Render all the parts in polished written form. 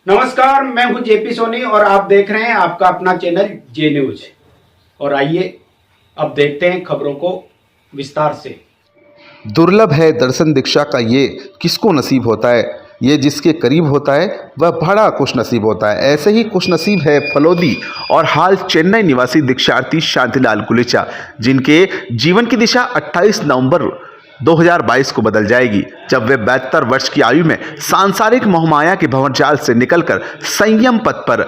नमस्कार, मैं हूं जेपी सोनी और आप देख रहे हैं आपका अपना चैनल जे न्यूज। और आइए अब देखते हैं खबरों को विस्तार से। दुर्लभ है दर्शन दीक्षा का, ये किसको नसीब होता है। ये जिसके करीब होता है वह बड़ा खुश नसीब होता है। ऐसे ही खुश नसीब है फलोदी और हाल चेन्नई निवासी दीक्षार्थी शांतिलाल गुलेचा, जिनके जीवन की दिशा 28 नवंबर 2022 को बदल जाएगी, जब वे 72 वर्ष की आयु में सांसारिक मोहमाया के भंवरजाल से निकलकर संयम पथ पर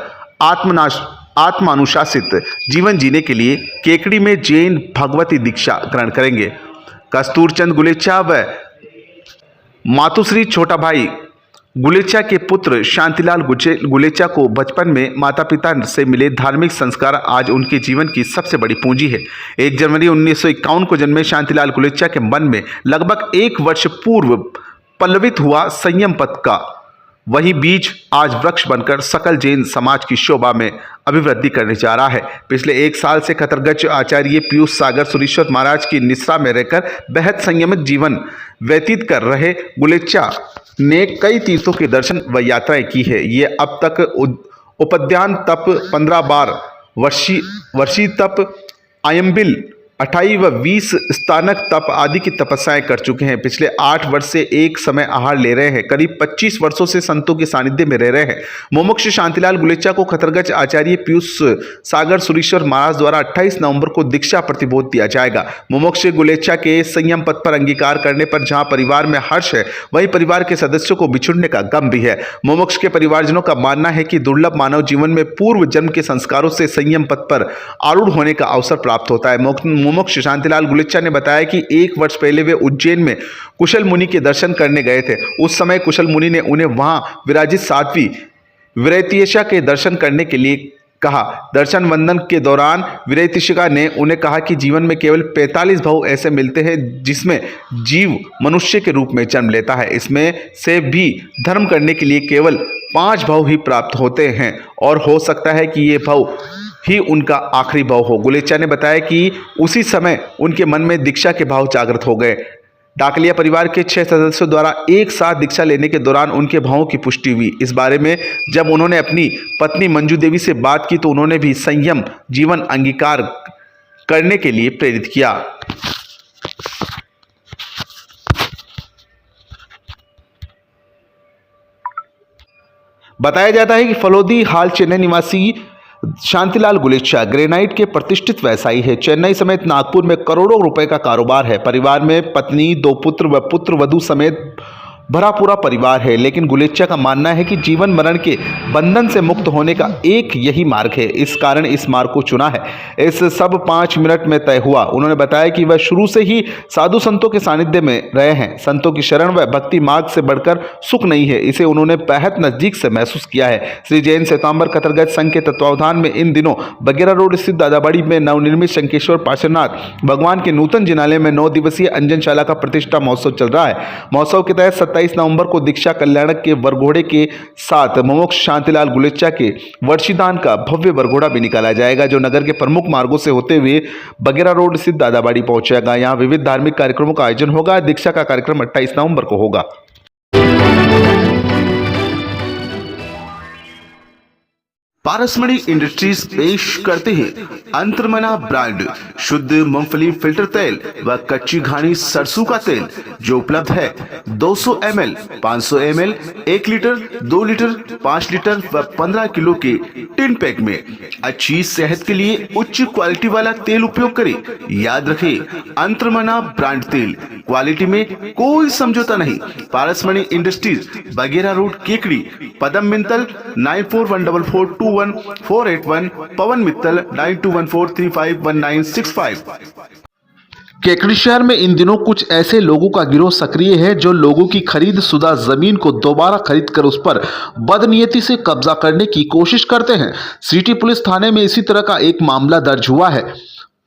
आत्मानुशासित जीवन जीने के लिए केकड़ी में जैन भगवती दीक्षा ग्रहण करेंगे। कस्तूरचंद गुलेचा व मातुश्री छोटा भाई गुलेचा के पुत्र शांतिलाल गुलेचा को बचपन में माता पिता से मिले धार्मिक संस्कार आज उनके जीवन की सबसे बड़ी पूंजी है। 1 जनवरी 1951 को जन्मे शांतिलाल गुलेचा के मन में लगभग 1 वर्ष पूर्व पल्लवित हुआ संयम पथ का वही बीज आज वृक्ष बनकर सकल जैन समाज की शोभा में अभिवृद्धि करने जा रहा है। पिछले 1 साल से खतरगच आचार्य पीयूष सागर सुरीश्वर महाराज की निश्रा में रहकर बेहद संयमित जीवन व्यतीत कर रहे गुलेचा ने कई तीर्थों के दर्शन व यात्राएं की है। ये अब तक उपद्यान तप 15 बार, वर्षी तप, आयम्बिल 28 व 20 स्थानक तप आदि की तपस्याएं कर चुके हैं। पिछले 8 वर्ष से एक समय आहार ले रहे हैं। करीब 25 वर्षों से संतों के सानिध्य में रह रहे हैं। मुमुक्ष शांतिलाल गुलेचा को खतरगच आचार्य पीयूष सागर सुरीश्वर महाराज द्वारा 28 नवंबर को दीक्षा प्रतिबोध दिया जाएगा। मुमुक्ष गुलेचा के संयम पथ पर अंगीकार करने पर जहां परिवार में हर्ष है, वहीं परिवार के सदस्यों को बिछुड़ने का गम भी है। मुमुक्ष के परिवारजनों का मानना है कि दुर्लभ मानव जीवन में पूर्व जन्म के संस्कारों से संयम पथ पर आरूढ़ होने का अवसर प्राप्त होता है। मुमुक्ष शांतिलाल गुलेचा ने बताया कि 1 वर्ष पहले वे उज्जैन में कुशल मुनि के दर्शन करने गए थे। उस समय कुशल मुनि ने उन्हें वहां विराजित साध्वी विरैतिशा के दर्शन करने के लिए कहा। दर्शन वंदन के दौरान विरैतिशा ने उन्हें कहा कि जीवन में केवल 45 भाव ऐसे मिलते हैं जिसमें जीव मनुष्य के रूप में जन्म लेता है। इसमें से भी धर्म करने के लिए केवल 5 भाव ही प्राप्त होते हैं और हो सकता है कि ये भाव ही उनका आखिरी भाव हो। गुलेचा ने बताया कि उसी समय उनके मन में दीक्षा के भाव जागृत हो गए। डाकलिया परिवार के 6 सदस्यों द्वारा एक साथ दीक्षा लेने के दौरान उनके भावों की पुष्टि हुई। इस बारे में जब उन्होंने अपनी पत्नी मंजू देवी से बात की तो उन्होंने भी संयम जीवन अंगीकार करने के लिए प्रेरित किया। बताया जाता है कि फलोदी हाल चेन्नई निवासी शांतिलाल गुलेचा ग्रेनाइट के प्रतिष्ठित व्यवसायी है। चेन्नई समेत नागपुर में करोड़ों रुपए का कारोबार है। परिवार में पत्नी, 2 पुत्र व पुत्र वधू समेत भरा पूरा परिवार है। लेकिन गुलेचा का मानना है कि जीवन मरण के बंधन से मुक्त होने का एक यही मार्ग है, इस कारण इस मार्ग को चुना है। इस सब 5 मिनट में तय हुआ। उन्होंने बताया कि वह शुरू से ही साधु संतों के सानिध्य में रहे हैं। संतों की शरण व भक्ति मार्ग से बढ़कर सुख नहीं है, इसे उन्होंने बेहद नजदीक से महसूस किया है। श्री जैन श्वेतांबर खतरगच संघ के तत्वावधान में इन दिनों बगेरा रोड स्थित दादाबाड़ी में नवनिर्मित शंकेश्वर पार्श्वनाथ भगवान के नूतन जिनालय में 9 दिवसीय अंजनशाला का प्रतिष्ठा महोत्सव चल रहा है। महोत्सव के तहत 27 नवंबर को दीक्षा कल्याणक के वरघोड़े के साथ मुमुक्ष शांतिलाल गुलेचा के वर्षीदान का भव्य वरघोड़ा भी निकाला जाएगा, जो नगर के प्रमुख मार्गों से होते हुए बगेरा रोड स्थित दादाबाड़ी पहुंचेगा। यहां विविध धार्मिक कार्यक्रमों का आयोजन होगा। दीक्षा का कार्यक्रम 28 नवंबर को होगा। पारसमणि इंडस्ट्रीज पेश करते हैं अंतर्मना ब्रांड शुद्ध मूंगफली फिल्टर तेल व कच्ची घानी सरसों का तेल, जो उपलब्ध है 200 ml, 500 ml, 1 litre, 2 litre, 5 litre व 15 किलो के टिन पैक में। अच्छी सेहत के लिए उच्च क्वालिटी वाला तेल उपयोग करें। याद रखें, अंतर्मना ब्रांड तेल, क्वालिटी में कोई समझौता नहीं। पारसमणि इंडस्ट्रीज, बगेरा रोड, केकड़ी। पदम मित्तल 9414421481, पवन मित्तल 9214351965। केकड़ी शहर में इन दिनों कुछ ऐसे लोगों का गिरोह सक्रिय है जो लोगों की खरीद शुदा जमीन को दोबारा खरीद कर उस पर बदनीयती से कब्जा करने की कोशिश करते हैं। सिटी पुलिस थाने में इसी तरह का एक मामला दर्ज हुआ है।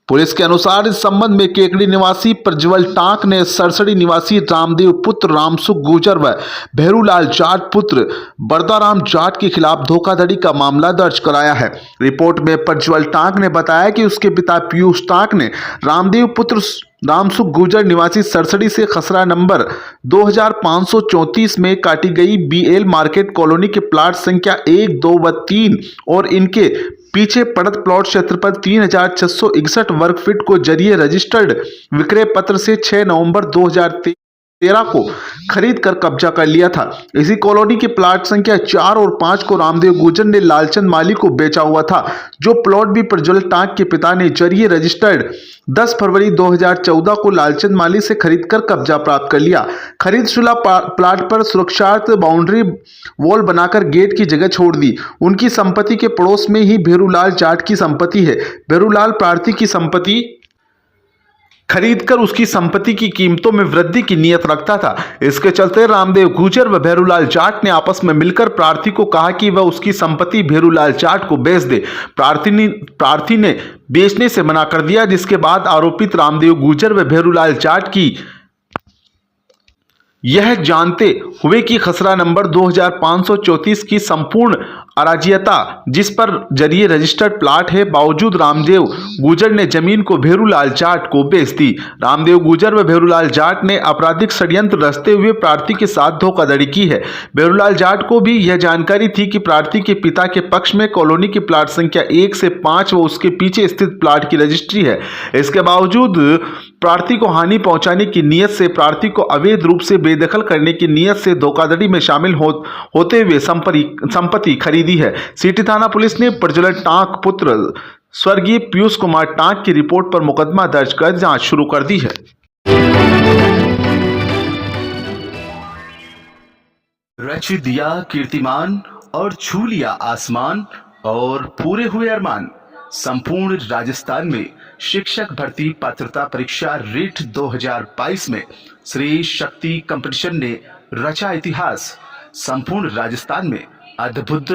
पुलिस के अनुसार इस संबंध में केकड़ी निवासी प्रज्वल टांक ने सरसड़ी निवासी रामदेव पुत्र रामसुख गुर्जर व भैरूलाल जाट पुत्र बरदाराम जाट के खिलाफ धोखाधड़ी का मामला दर्ज कराया है। रिपोर्ट में प्रज्वल टांक ने बताया कि उसके पिता पीयूष टांक ने रामदेव पुत्र रामसुख गुर्जर निवासी सरसड़ी से खसरा नंबर 2534 में काटी गई बीएल मार्केट कॉलोनी के प्लाट संख्या 1, 2 व 3 और इनके पीछे पड़त प्लॉट क्षेत्र पर 3661 वर्ग फीट को जरिए रजिस्टर्ड विक्रय पत्र से 6 नवंबर 2013 को खरीद कर कब्जा कर लिया था। इसी कॉलोनी के प्लाट संख्या 4 और 5 को रामदेव गुर्जर ने लालचंद माली को बेचा हुआ था, जो प्लॉट भी प्रज्वल टांक के पिता ने जरिए रजिस्टर्ड 10 फरवरी 2014 को लालचंद माली से खरीदकर कब्जा प्राप्त कर लिया। खरीदशुदा प्लाट पर सुरक्षार्थ बाउंड्री वॉल बनाकर गेट की जगह छोड़ दी। उनकी संपत्ति के पड़ोस में ही भैरूलाल जाट की संपत्ति है। भैरूलाल प्रार्थी की संपत्ति खरीदकर उसकी संपत्ति की कीमतों में वृद्धि की नीयत रखता था। इसके चलते रामदेव गुर्जर व भैरूलाल जाट ने आपस में मिलकर प्रार्थी को कहा कि वह उसकी संपत्ति भैरूलाल जाट को बेच दे। प्रार्थी ने बेचने से मना कर दिया, जिसके बाद आरोपित रामदेव गुर्जर व भैरूलाल जाट की यह जानते हुए कि खसरा नंबर 2534 की संपूर्ण अराजियता जिस पर जरिए रजिस्टर्ड प्लाट है, बावजूद रामदेव गुर्जर ने जमीन को भैरूलाल जाट को बेच दी। रामदेव गुर्जर व भैरूलाल जाट ने आपराधिक षड्यंत्र रचते हुए प्रार्थी के साथ धोखाधड़ी की है। भैरूलाल जाट को भी यह जानकारी थी कि प्रार्थी के पिता के पक्ष में कॉलोनी की प्लाट संख्या 1 से 5 व उसके पीछे स्थित प्लाट की रजिस्ट्री है। इसके बावजूद प्रार्थी को हानि पहुंचाने की नीयत से प्रार्थी को अवैध रूप से बेदखल करने की नीयत से धोखाधड़ी में शामिल होते हुए संपत्ति खरीदी है। सिटी थाना पुलिस ने प्रज्वल टांक पुत्र स्वर्गीय पीयूष कुमार टांक की रिपोर्ट पर मुकदमा दर्ज कर जांच शुरू कर दी है। रच दिया कीर्तिमान और छू लिया आसमान और पूरे हुए अरमान। संपूर्ण राजस्थान में शिक्षक भर्ती पात्रता परीक्षा रीट 2022 में श्री शक्ति कंपटीशन ने रचा इतिहास। संपूर्ण राजस्थान में अद्भुत,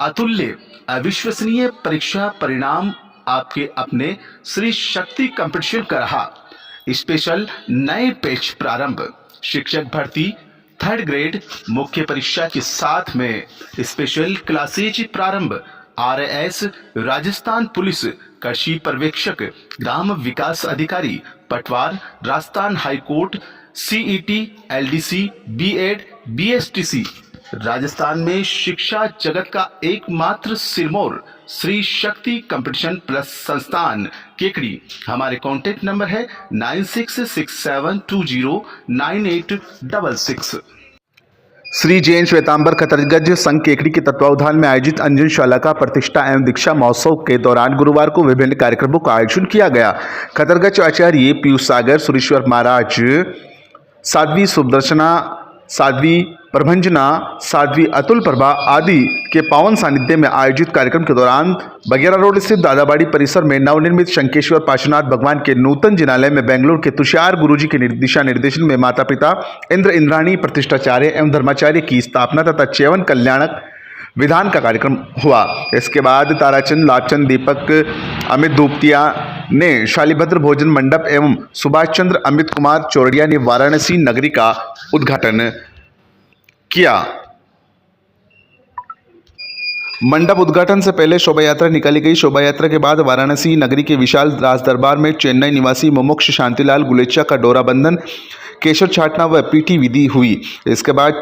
अतुल्य, अविश्वसनीय परीक्षा परिणाम आपके अपने श्री शक्ति कंपटीशन का रहा। स्पेशल नए पेज प्रारंभ। शिक्षक भर्ती 3rd ग्रेड मुख्य परीक्षा के साथ में स्पेशल क्लासेज प्रारंभ। RAS राजस्थान पुलिस कृषि पर्यवेक्षक, ग्राम विकास अधिकारी, पटवार, Rajasthan high court, CET, LDC, B.Ed, BSTC। Rajasthan में शिक्षा जगत का एकमात्र सिरमौर श्री शक्ति कंपटीशन प्लस संस्थान केकड़ी। हमारे कॉन्टेक्ट नंबर है 9667209866। श्री जैन श्वेतांबर खतरगज संघ केकड़ी के तत्वावधान में आयोजित अंजनशाला का प्रतिष्ठा एवं दीक्षा महोत्सव के दौरान गुरुवार को विभिन्न कार्यक्रमों का आयोजन किया गया। खतरगज आचार्य पीयूष सागर, सुरेश्वर महाराज, साध्वी सुदर्शना, साध्वी प्रभंजना, साध्वी अतुल प्रभा आदि के पावन सानिध्य में आयोजित कार्यक्रम के दौरान बगेरा रोड स्थित दादाबाड़ी परिसर में नवनिर्मित शंकेश्वर पार्श्वनाथ भगवान के नूतन जिनालय में बेंगलुरु के तुषार गुरुजी के दिशा निर्देशन में माता पिता इंद्र इंद्राणी प्रतिष्ठाचार्य एवं धर्माचार्य की स्थापना तथा च्यवन कल्याणक विधान का कार्यक्रम हुआ। इसके बाद ताराचंद, लाभचंद, दीपक, अमित धूपतिया ने शालीभद्र भोजन मंडप एवं सुभाष चंद्र अमित कुमार चौरड़िया ने वाराणसी नगरी का उद्घाटन किया। मंडप उद्घाटन से पहले शोभा यात्रा निकाली गई। शोभा यात्रा के बाद वाराणसी नगरी के विशाल राज दरबार में चेन्नई निवासी मुमुक्ष शांतिलाल गुलेचा का डोरा बंधन, केशर छाटना व पीठी विधि हुई। इसके बाद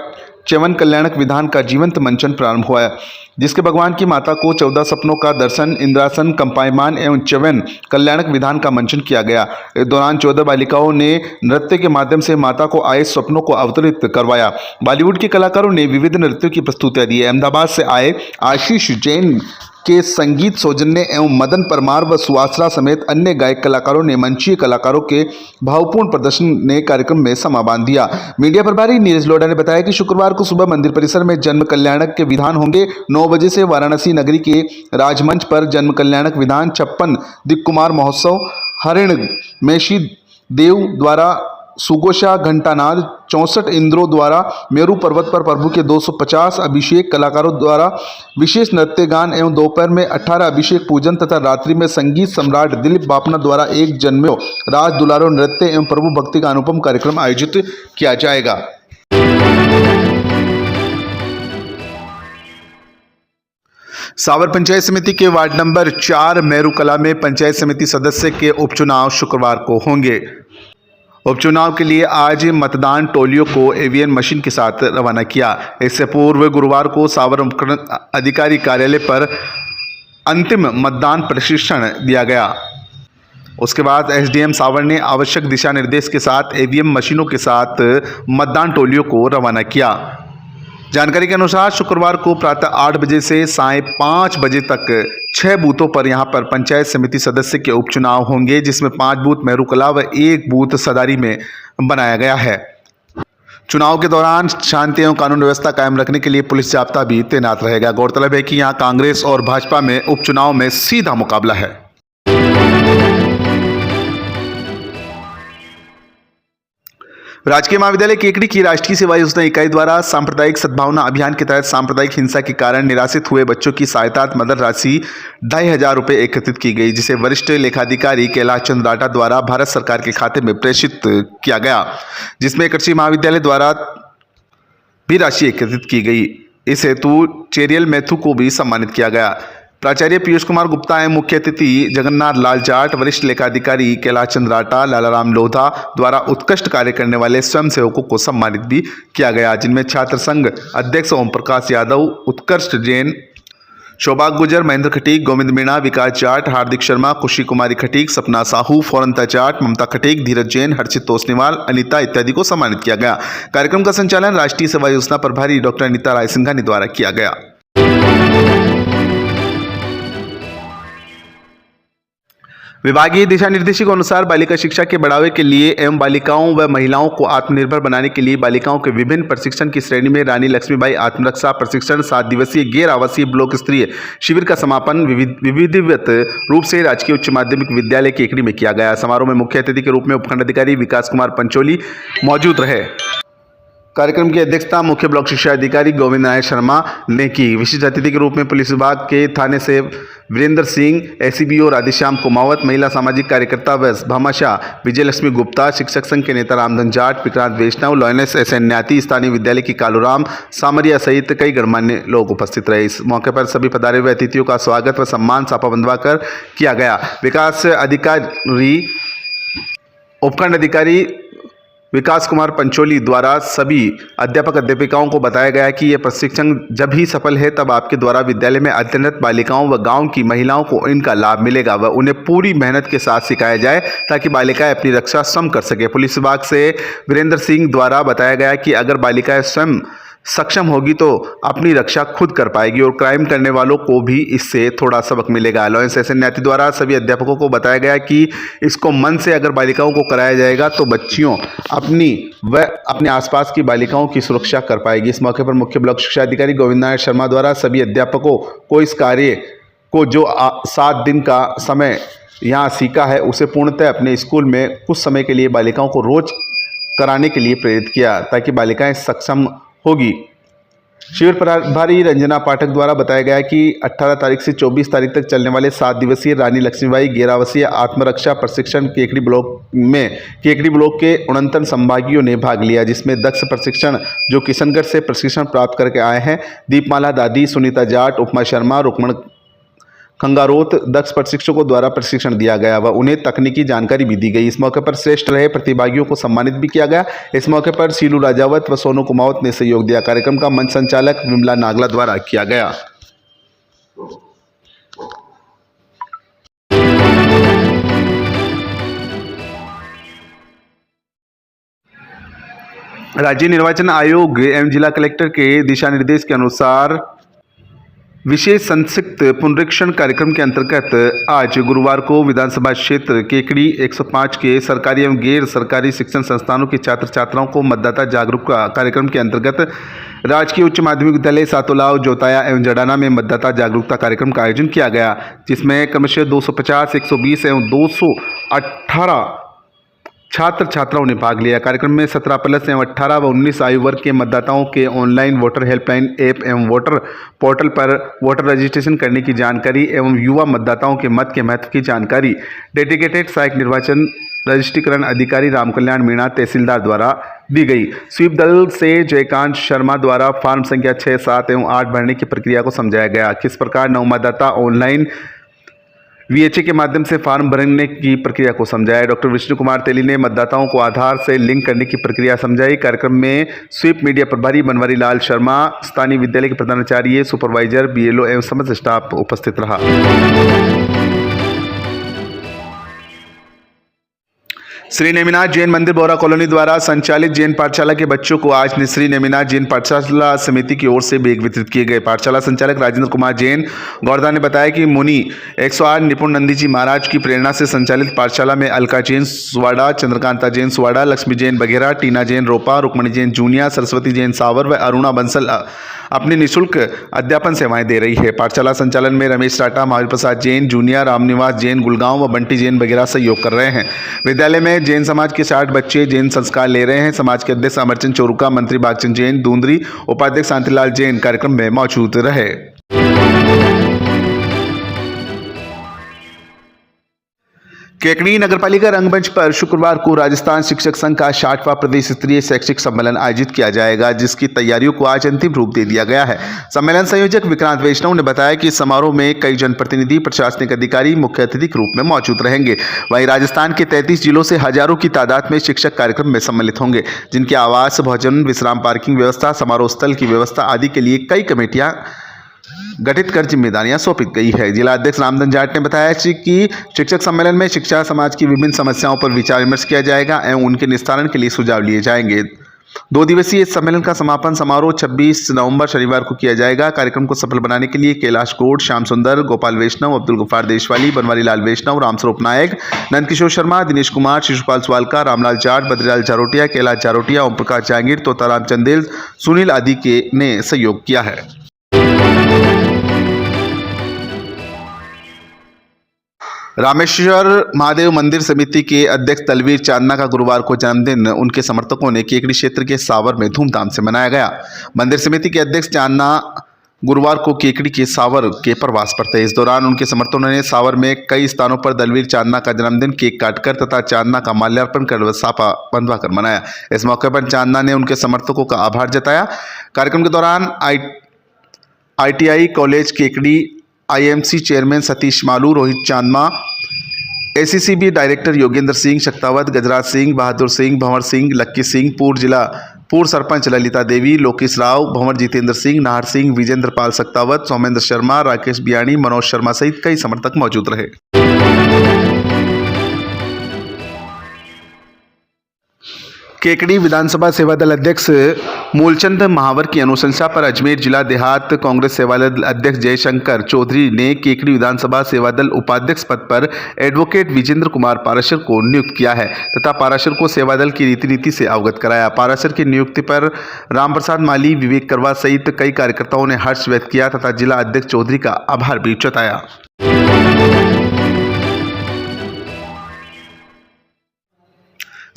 च्यवन कल्याणक विधान का जीवंत मंचन प्रारंभ हुआ, जिसके भगवान की माता को 14 सपनों का दर्शन, इंद्रासन, कंपायमान एवं च्यवन कल्याणक विधान का मंचन किया गया। इस दौरान 14 बालिकाओं ने नृत्य के माध्यम से माता को आए स्वप्नों को अवतरित करवाया। बॉलीवुड के कलाकारों ने विविध नृत्यों की प्रस्तुतियां दी। अहमदाबाद से आए आशीष जैन के संगीत सौजन्य एवं मदन परमार व सुवासरा समेत अन्य गायक कलाकारों ने मंचीय कलाकारों के भावपूर्ण प्रदर्शन ने कार्यक्रम में समा बांध दिया। मीडिया प्रभारी नीरज लोढ़ा ने बताया कि शुक्रवार को सुबह मंदिर परिसर में जन्म कल्याणक के विधान होंगे। 9 बजे से वाराणसी नगरी के राजमंच पर जन्म कल्याणक विधान, 56 दिक्कुमार महोत्सव, हरिण मेशी देव द्वारा सुगोशा घंटानाद 64 इंद्रों द्वारा मेरू पर्वत पर प्रभु के 250 अभिषेक कलाकारों द्वारा विशेष नृत्य गान एवं दोपहर में 18 अभिषेक पूजन तथा रात्रि में संगीत सम्राट दिलीप बापना द्वारा एक जन्म्यो राज दुलारो नृत्य एवं प्रभु भक्ति का अनुपम कार्यक्रम आयोजित किया जाएगा। सावर पंचायत समिति के वार्ड नंबर 4 मेरू कला में पंचायत समिति सदस्य के उपचुनाव शुक्रवार को होंगे। उपचुनाव के लिए आज मतदान टोलियों को ईवीएम मशीन के साथ रवाना किया। इससे पूर्व गुरुवार को सावर उपखंड अधिकारी कार्यालय पर अंतिम मतदान प्रशिक्षण दिया गया। उसके बाद एसडीएम सावर ने आवश्यक दिशा निर्देश के साथ ईवीएम मशीनों के साथ मतदान टोलियों को रवाना किया। जानकारी के अनुसार शुक्रवार को प्रातः 8 बजे से सायं 5 बजे तक 6 बूथों पर यहां पर पंचायत समिति सदस्य के उपचुनाव होंगे, जिसमें 5 बूथ मेरू कला व 1 बूथ सदारी में बनाया गया है। चुनाव के दौरान शांति एवं कानून व्यवस्था कायम रखने के लिए पुलिस जाब्ता भी तैनात रहेगा। गौरतलब है कि यहां कांग्रेस और भाजपा में उपचुनाव में सीधा मुकाबला है। राजकीय महाविद्यालय केकड़ी की राष्ट्रीय सेवा योजना इकाई द्वारा सांप्रदायिक सद्भावना अभियान के तहत सांप्रदायिक हिंसा के कारण निराश्रित हुए बच्चों की सहायता मदद राशि 2,500 रुपये एकत्रित की गई, जिसे वरिष्ठ लेखाधिकारी कैलाश चंद्र राठा द्वारा भारत सरकार के खाते में प्रेषित किया गया, जिसमें कृषि महाविद्यालय द्वारा भी राशि एकत्रित की गई। इस हेतु चेरियल मैथु को भी सम्मानित किया गया। प्राचार्य पीयूष कुमार गुप्ता एवं मुख्य अतिथि जगन्नाथ लाल जाट, वरिष्ठ लेखाधिकारी कैलाश चंद्र राठा, लालाराम लोधा द्वारा उत्कृष्ट कार्य करने वाले स्वयंसेवकों को सम्मानित भी किया गया, जिनमें छात्र संघ अध्यक्ष ओम प्रकाश यादव, उत्कृष्ट जैन, शोभा गुजर, महेंद्र खटीक, गोविंद मीणा, विकास जाट, हार्दिक शर्मा, खुशी कुमारी खटीक, सपना साहू, फौरंता जाट, ममता खटीक, धीरज जैन, हर्षित तोसनीवाल, अनिता इत्यादि को सम्मानित किया गया। कार्यक्रम का संचालन राष्ट्रीय सेवा योजना प्रभारी डॉक्टर अनिता राय सिंघानी द्वारा किया गया। विभागीय दिशा निर्देशों के अनुसार बालिका शिक्षा के बढ़ावे के लिए एवं बालिकाओं व महिलाओं को आत्मनिर्भर बनाने के लिए बालिकाओं के विभिन्न प्रशिक्षण की श्रेणी में रानी लक्ष्मीबाई आत्मरक्षा प्रशिक्षण 7 दिवसीय गैर आवासीय ब्लॉक स्तरीय शिविर का समापन विधिवत रूप से राजकीय उच्च माध्यमिक विद्यालय केकड़ी में किया गया। समारोह में मुख्य अतिथि के रूप में उपखंड अधिकारी विकास कुमार पंचोली मौजूद रहे। कार्यक्रम की अध्यक्षता मुख्य ब्लॉक शिक्षा अधिकारी गोविंद नारायण शर्मा ने की। विशिष्ट अतिथि के रूप में पुलिस विभाग के थाने से वीरेंद्र सिंह, एसीबीओ राधेश्याम कुमावत, महिला सामाजिक कार्यकर्ता व भामाशाह विजयलक्ष्मी गुप्ता, शिक्षक संघ के नेता रामधन जाट, विक्रांत वैष्णव, लॉयनेस एसएन न्याती, स्थानीय विद्यालय की कालूराम सामरिया सहित कई गणमान्य लोग उपस्थित रहे। इस मौके पर सभी पधारे हुए अतिथियों का स्वागत व सम्मान सापा बंधवा कर किया गया। विकास अधिकारी उपखंड अधिकारी विकास कुमार पंचोली द्वारा सभी अध्यापक अध्यापिकाओं को बताया गया कि यह प्रशिक्षण जब ही सफल है तब आपके द्वारा विद्यालय में अध्ययनरत बालिकाओं व गांव की महिलाओं को इनका लाभ मिलेगा व उन्हें पूरी मेहनत के साथ सिखाया जाए ताकि बालिकाएं अपनी रक्षा स्वयं कर सके। पुलिस विभाग से वीरेंद्र सिंह द्वारा बताया गया कि अगर बालिकाएं स्वयं सक्षम होगी तो अपनी रक्षा खुद कर पाएगी और क्राइम करने वालों को भी इससे थोड़ा सबक मिलेगा। लॉयंस एसएन न्याती द्वारा सभी अध्यापकों को बताया गया कि इसको मन से अगर बालिकाओं को कराया जाएगा तो बच्चियों अपनी व अपने आसपास की बालिकाओं की सुरक्षा कर पाएगी। इस मौके पर मुख्य ब्लॉक शिक्षा अधिकारी गोविंद नारायण शर्मा द्वारा सभी अध्यापकों को इस कार्य को जो 7 दिन का समय यहाँ सीखा है उसे पूर्णतः अपने स्कूल में कुछ समय के लिए बालिकाओं को रोज कराने के लिए प्रेरित किया ताकि बालिकाएं सक्षम होगी। शिविर प्रभारी रंजना पाठक द्वारा बताया गया कि 18 तारीख से 24 तारीख तक चलने वाले 7 दिवसीय रानी लक्ष्मीबाई गैरावासीय आत्मरक्षा प्रशिक्षण केकड़ी ब्लॉक के 69 संभागियों ने भाग लिया, जिसमें दक्ष प्रशिक्षण जो किशनगढ़ से प्रशिक्षण प्राप्त करके आए हैं दीपमाला दादी, सुनीता जाट, उपमा शर्मा, रुक्मण खंगारोत दक्ष प्रशिक्षकों द्वारा प्रशिक्षण दिया गया व उन्हें तकनीकी जानकारी भी दी गई। इस मौके पर श्रेष्ठ रहे प्रतिभागियों को सम्मानित भी किया गया। इस मौके पर सीलू राजावत व सोनू कुमावत ने सहयोग दिया। कार्यक्रम का मंच संचालक विमला नागला द्वारा किया गया। राज्य निर्वाचन आयोग एवं जिला कलेक्टर के दिशा निर्देश के अनुसार विशेष संक्षिप्त पुनरीक्षण कार्यक्रम के अंतर्गत आज गुरुवार को विधानसभा क्षेत्र केकड़ी 105 के सरकारी एवं गैर सरकारी शिक्षण संस्थानों के छात्र छात्राओं को मतदाता जागरूकता कार्यक्रम के अंतर्गत राजकीय उच्च माध्यमिक विद्यालय सातोलाव, जोताया एवं जडाना में मतदाता जागरूकता कार्यक्रम का आयोजन किया गया, जिसमें क्रमशः 250, 120 एवं 218 छात्र छात्राओं ने भाग लिया। कार्यक्रम में 17+ एवं 18 व 19 आयु वर्ग के मतदाताओं के ऑनलाइन वोटर हेल्पलाइन ऐप एवं वोटर पोर्टल पर वोटर रजिस्ट्रेशन करने की जानकारी एवं युवा मतदाताओं के मत के महत्व की जानकारी डेडिकेटेड सहायक निर्वाचन रजिस्ट्रीकरण अधिकारी रामकल्याण मीणा तहसीलदार द्वारा दी गई। स्वीप दल से जयकांत शर्मा द्वारा फॉर्म संख्या 6, 7 एवं 8 भरने की प्रक्रिया को समझाया गया। किस प्रकार नव मतदाता ऑनलाइन VHA के माध्यम से फॉर्म भरने की प्रक्रिया को समझाया। डॉक्टर विष्णु कुमार तेली ने मतदाताओं को आधार से लिंक करने की प्रक्रिया समझाई। कार्यक्रम में स्वीप मीडिया प्रभारी बनवारी लाल शर्मा, स्थानीय विद्यालय के प्रधानाचार्य, सुपरवाइजर, BLO एवं समस्त स्टाफ उपस्थित रहा। श्री नेमिनाथ जैन मंदिर बोरा कॉलोनी द्वारा संचालित जैन पाठशाला के बच्चों को आज श्री नेमिनाथ जैन पाठशाला समिति की ओर से बैग वितरित किए गए। पाठशाला संचालक राजेंद्र कुमार जैन गौरदा ने बताया कि मुनि 108 निपुण नंदी जी महाराज की प्रेरणा से संचालित पाठशाला में अलका जैन सुवाड़ा, चंद्रकांता जैन सुवाड़ा, लक्ष्मी जैन बघेरा, टीना जैन रोपा, रुक्मणी जैन जूनिया, सरस्वती जैन सावर व अरुणा बंसल अपनी निःशुल्क अध्यापन सेवाएं दे रही है। पाठशाला संचालन में रमेश टाटा, महावीर प्रसाद जैन जूनिया, रामनिवास जैन गुलगांव व बंटी जैन बघेरा सहयोग कर रहे हैं। विद्यालय में जैन समाज के 60 बच्चे जैन संस्कार ले रहे हैं। समाज के अध्यक्ष अमरचंद चोरुका, मंत्री बागचंद जैन दूंदरी, उपाध्यक्ष शांतिलाल जैन कार्यक्रम में मौजूद रहे। केकड़ी नगरपालिका रंगमंच पर शुक्रवार को राजस्थान शिक्षक संघ का 60वां प्रदेश स्तरीय शैक्षिक सम्मेलन आयोजित किया जाएगा, जिसकी तैयारियों को आज अंतिम रूप दे दिया गया है। सम्मेलन संयोजक विक्रांत वैष्णव ने बताया कि समारोह में कई जनप्रतिनिधि, प्रशासनिक अधिकारी मुख्य अतिथि के रूप में मौजूद रहेंगे। वहीं राजस्थान के 33 जिलों से हजारों की तादाद में शिक्षक कार्यक्रम में सम्मिलित होंगे, जिनके आवास, भोजन, विश्राम, पार्किंग व्यवस्था, समारोह स्थल की व्यवस्था आदि के लिए कई कमेटियां गठित कर जिम्मेदारियां सौंपी गई है। जिला अध्यक्ष रामधन जाट ने बताया कि शिक्षक सम्मेलन में शिक्षा समाज की विभिन्न समस्याओं पर विचार विमर्श किया जाएगा एवं उनके निस्तारण के लिए सुझाव लिए जाएंगे। 2 दिवसीय इस सम्मेलन का समापन समारोह 26 नवंबर शनिवार को किया जाएगा। कार्यक्रम को सफल बनाने के लिए कैलाश कोट, श्याम सुंदर, गोपाल वैष्णव, अब्दुल गफ्फार देशवाली, बनवारी लाल वैष्णव, रामस्वरूप नायक, नंदकिशोर शर्मा, दिनेश कुमार, शिशुपाल स्वालका, रामलाल जाट, बद्रीलाल जारोटिया, कैलाश जारोटिया, ओम प्रकाश जहांगीर, तोताराम चंदेल, सुनील आदि के ने सहयोग किया है। रामेश्वर महादेव मंदिर समिति के अध्यक्ष तलवीर चांदना का गुरुवार को जन्मदिन उनके समर्थकों ने केकड़ी क्षेत्र के सावर में धूमधाम से मनाया गया। मंदिर समिति के अध्यक्ष चांदना गुरुवार को केकड़ी के सावर के प्रवास पर थे। इस दौरान उनके समर्थकों ने सावर में कई स्थानों पर दलवीर चांदना का जन्मदिन केक काटकर तथा चांदना का माल्यार्पण कर साफा बंधवाकर मनाया। इस मौके पर चांदना ने उनके समर्थकों का आभार जताया। कार्यक्रम के दौरान ITI college Kekri, IMC chairman Satish Malu, Rohit Chandma, ACCB director Yogendra Singh Shaktawat, Gajraj Singh, Bahadur Singh, Bhanwar Singh, Lucky Singh, पूर्व सरपंच ललिता देवी, लोकेश राव, भंवर जितेंद्र सिंह, नाहर सिंह, विजेंद्र पाल शक्तावत, सौमेंद्र शर्मा, राकेश बियाणी, मनोज शर्मा सहित कई समर्थक मौजूद रहे। केकड़ी विधानसभा सेवादल अध्यक्ष मूलचंद महावर की अनुशंसा पर अजमेर जिला देहात कांग्रेस सेवादल अध्यक्ष जयशंकर चौधरी ने केकड़ी विधानसभा सेवादल उपाध्यक्ष पद पर एडवोकेट विजेंद्र कुमार पाराशर को नियुक्त किया है तथा पाराशर को सेवादल की रीति नीति से अवगत कराया। पाराशर की नियुक्ति पर रामप्रसाद माली, विवेक करवा सहित कई कार्यकर्ताओं ने हर्ष व्यक्त किया तथा जिला अध्यक्ष चौधरी का आभार भी जताया।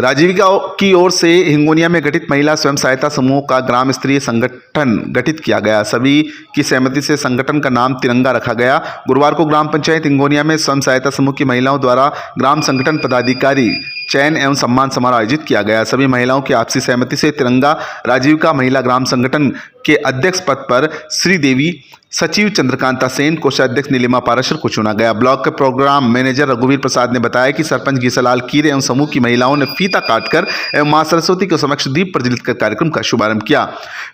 राजीविका की ओर से हिंगोनिया में गठित महिला स्वयं सहायता समूह का ग्राम स्तरीय संगठन गठित किया गया। सभी की सहमति से संगठन का नाम तिरंगा रखा गया। गुरुवार को ग्राम पंचायत हिंगोनिया में स्वयं सहायता समूह की महिलाओं द्वारा ग्राम संगठन पदाधिकारी चयन एवं सम्मान समारोह आयोजित किया गया। सभी महिलाओं की आपसी सहमति से तिरंगा राजीविका महिला ग्राम संगठन के अध्यक्ष पद पर श्रीदेवी, सचिव चंद्रकांता सेन, कोषाध्यक्ष नीलिमा पाराशर को चुना गया। ब्लॉक के प्रोग्राम मैनेजर रघुवीर प्रसाद ने बताया कि सरपंच गीसालाल कीर एवं समूह की महिलाओं ने फीता काटकर एवं मां सरस्वती के समक्ष दीप प्रज्वलित कर कार्यक्रम का शुभारंभ किया।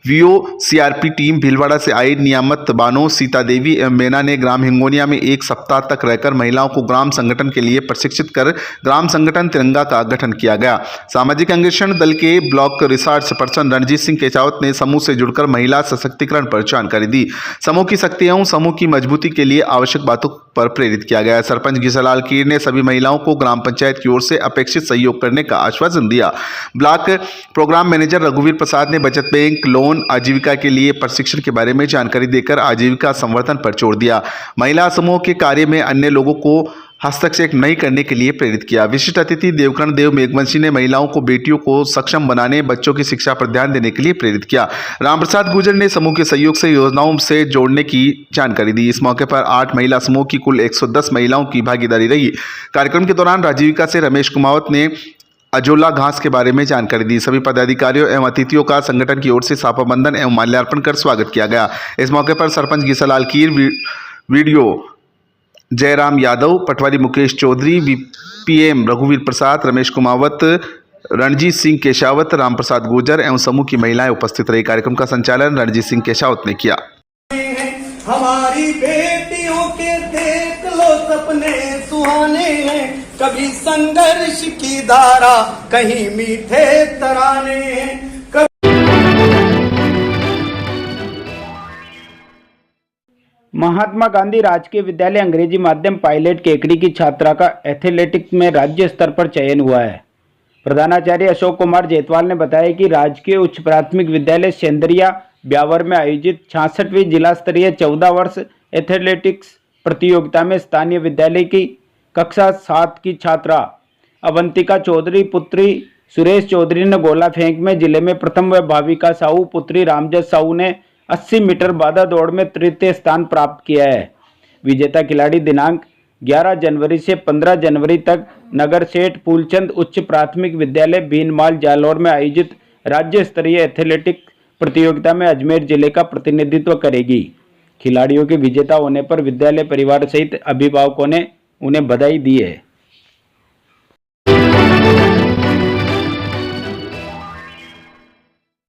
VO CRP टीम भीलवाड़ा से आई नियामत बानो, सीता देवी एवं मेना ने ग्राम हिंगोनिया में 1 सप्ताह तक रहकर महिलाओं को ग्राम संगठन के लिए प्रशिक्षित कर ग्राम संगठन तिरंगा का गठन किया गया। सामाजिक अंगेक्षण दल के block research person Ranjit Singh Kechawat ने समूह से जुड़कर महिला सशक्तिकरण पर जानकारी दी। समूह की शक्ति एवं समूह की मजबूती के लिए आवश्यक बातों पर प्रेरित किया गया। सरपंच गीसालाल कीर ने सभी महिलाओं को ग्राम पंचायत की ओर से अपेक्षित सहयोग करने का आश्वासन दिया। ब्लॉक प्रोग्राम मैनेजर रघुवीर प्रसाद ने बचत बैंक, लोन, आजीविका के लिए प्रशिक्षण के बारे में जानकारी देकर आजीविका संवर्धन पर जोर दिया। महिला समूह के कार्य में अन्य लोगों को हस्तक्षेप नहीं करने के लिए प्रेरित किया। विशिष्ट अतिथि देवकर्ण देव मेघवंशी ने महिलाओं को बेटियों को सक्षम बनाने, बच्चों की शिक्षा पर ध्यान देने के लिए प्रेरित किया। रामप्रसाद गुर्जर ने समूह के सहयोग से योजनाओं से जोड़ने की जानकारी दी। इस मौके पर 8 महिला समूह की कुल 110 महिलाओं की भागीदारी रही। कार्यक्रम के दौरान राजीविका से रमेश कुमावत ने अजोला घास के बारे में जानकारी दी। सभी पदाधिकारियों एवं अतिथियों का संगठन की ओर से साफा बंधन एवं माल्यार्पण कर स्वागत किया गया। इस मौके पर सरपंच गीसालाल कीर, वीडियो जयराम यादव, पटवारी मुकेश चौधरी, पीएम रघुवीर प्रसाद, रमेश कुमावत, रणजीत सिंह केशावत, रामप्रसाद गुर्जर एवं समूह की महिलाएं उपस्थित रही। कार्यक्रम का संचालन रणजीत सिंह केशावत ने किया। हमारी बेटियों के देख लो सपने सुहाने हैं, कभी संघर्ष की धारा, कहीं मीठे तराने हैं। महात्मा गांधी राजकीय विद्यालय अंग्रेजी माध्यम पायलट केकड़ी की छात्रा का एथलेटिक्स में राज्य स्तर पर चयन हुआ है। प्रधानाचार्य अशोक कुमार जेतवाल ने बताया कि राजकीय उच्च प्राथमिक विद्यालय सेंदरिया ब्यावर में आयोजित 66वीं जिला स्तरीय 14 वर्ष एथलेटिक्स प्रतियोगिता में स्थानीय विद्यालय की कक्षा 7 की छात्रा अवंतिका चौधरी पुत्री सुरेश चौधरी ने गोला फेंक में जिले में प्रथम व भाविका साहू पुत्री रामजत साहू ने 80 मीटर बाधा दौड़ में तृतीय स्थान प्राप्त किया है। विजेता खिलाड़ी दिनांक 11 जनवरी से 15 जनवरी तक नगर सेठ फूलचंद उच्च प्राथमिक विद्यालय भीनमाल जालौर में आयोजित राज्य स्तरीय एथलेटिक प्रतियोगिता में अजमेर जिले का प्रतिनिधित्व करेगी। खिलाड़ियों के विजेता होने पर विद्यालय परिवार सहित अभिभावकों ने उन्हें बधाई दी है।